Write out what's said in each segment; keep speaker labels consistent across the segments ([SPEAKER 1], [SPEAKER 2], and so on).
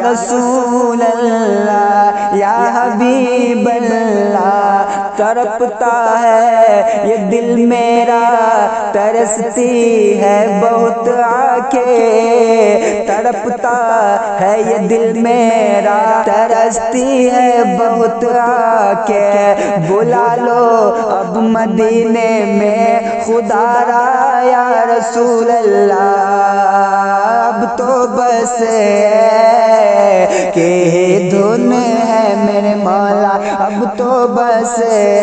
[SPEAKER 1] رسول اللہ یا حبیب اللہ، تڑپتا ہے یہ دل میرا، ترستی ہے بہت آنکھیں، تڑپتا ہے یہ دل میرا، ترستی ہے بہت آنکھیں، بلا لو اب مدینے میں خدا را یا رسول اللہ، اب تو بس ہے کہ دھن ہے میرے مولا، اب تو بس ہے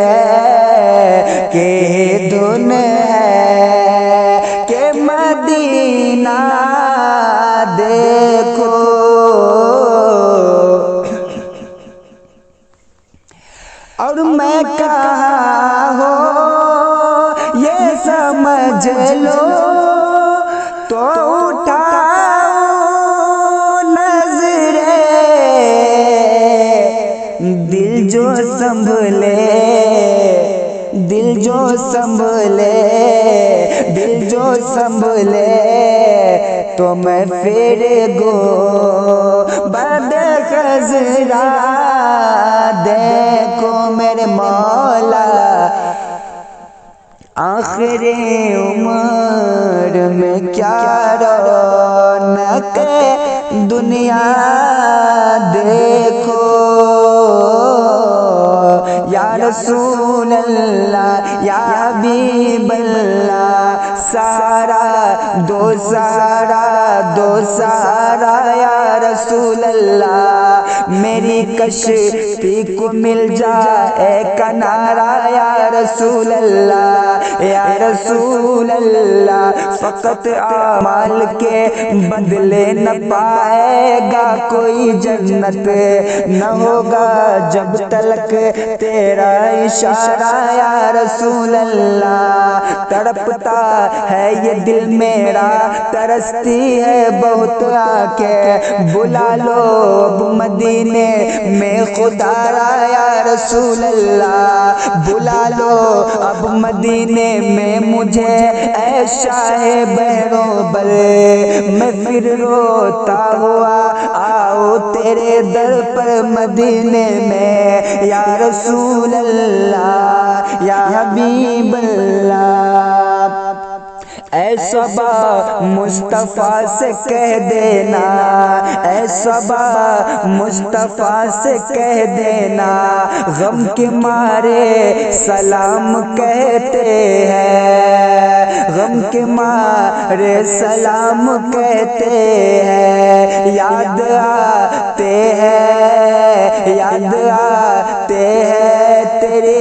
[SPEAKER 1] کہ دھن ہے کہ مدینہ دیکھو، اور میں کہاں ہوں یہ سمجھ لو تو اٹھاؤ نظریں، دل جو سنبھلے، دل جو سنبھلے، دل جو سنبھلے تو میں پھر گو بد خزرا دیکھو میرے مولا، آخری عمر میں کیا رونق دنیا دیکھو، یا رسول اللہ یا حبیب اللہ، سارا دو سارا یا رسول اللہ، میری کشتی کو مل جائے کنارہ یا رسول اللہ، یا رسول اللہ، فقط اعمال کے بدلے نہ پائے گا کوئی جنت، نہ ہوگا جب تلک تیرا اشارہ یا رسول اللہ، تڑپتا ہے یہ دل میرا، ترستی ہے بہت آنکھیں، بلا لو اب مدینے میں خدا را یا رسول اللہ، بلا لو اب مدینے میں مجھے اے شاہ بحروں بر، میں پھر روتا ہوا آؤ تیرے در پر مدینے میں، یا رسول اللہ یا حبیب اللہ، اے صبا مصطفیٰ سے کہہ دینا، اے صبا مصطفیٰ سے کہہ دینا، غم کے مارے سلام کہتے ہیں، غم کے مارے سلام کہتے ہیں، یاد آتے ہیں، یاد آتے ہیں تیرے،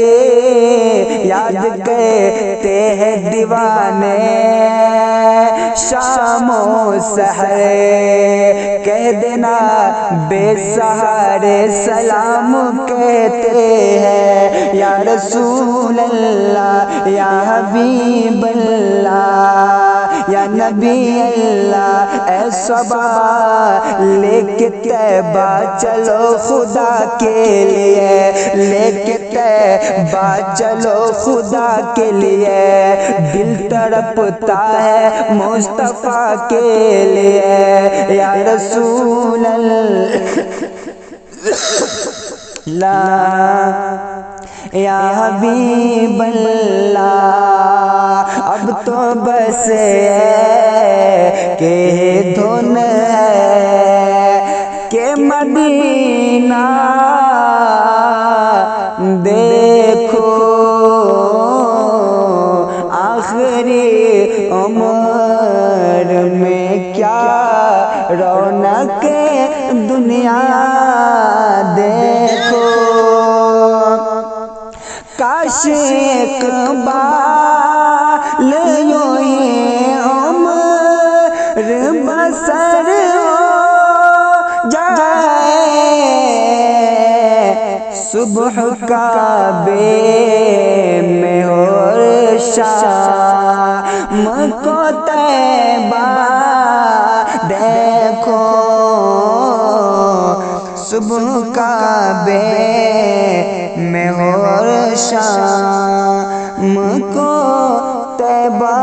[SPEAKER 1] یاد کرتے ہیں دیوانے شام و سحر، کہہ دینا بے سہارے سلام کہتے ہیں، یا رسول اللہ یا حبیب اللہ یا نبی اللہ، اے صبا لے کے طیبہ چلو خدا کے لیے، لے کے طیبہ چلو خدا کے لیے، دل تڑپتا ہے مصطفیٰ کے لیے، یا رسول اللہ یا حبیب اللہ، اب تو بس ہے کہ دھن ہے کہ مدینہ دیکھو، آخری عمر میں کیا رونق دنیا دیکھو، کاش ایک بار یوں ہی عمر بسر ہو جائے، صبح کعبے میں اور شام کو طیبہ دیکھو، صبح کعبے میں اور شام کو طیبہ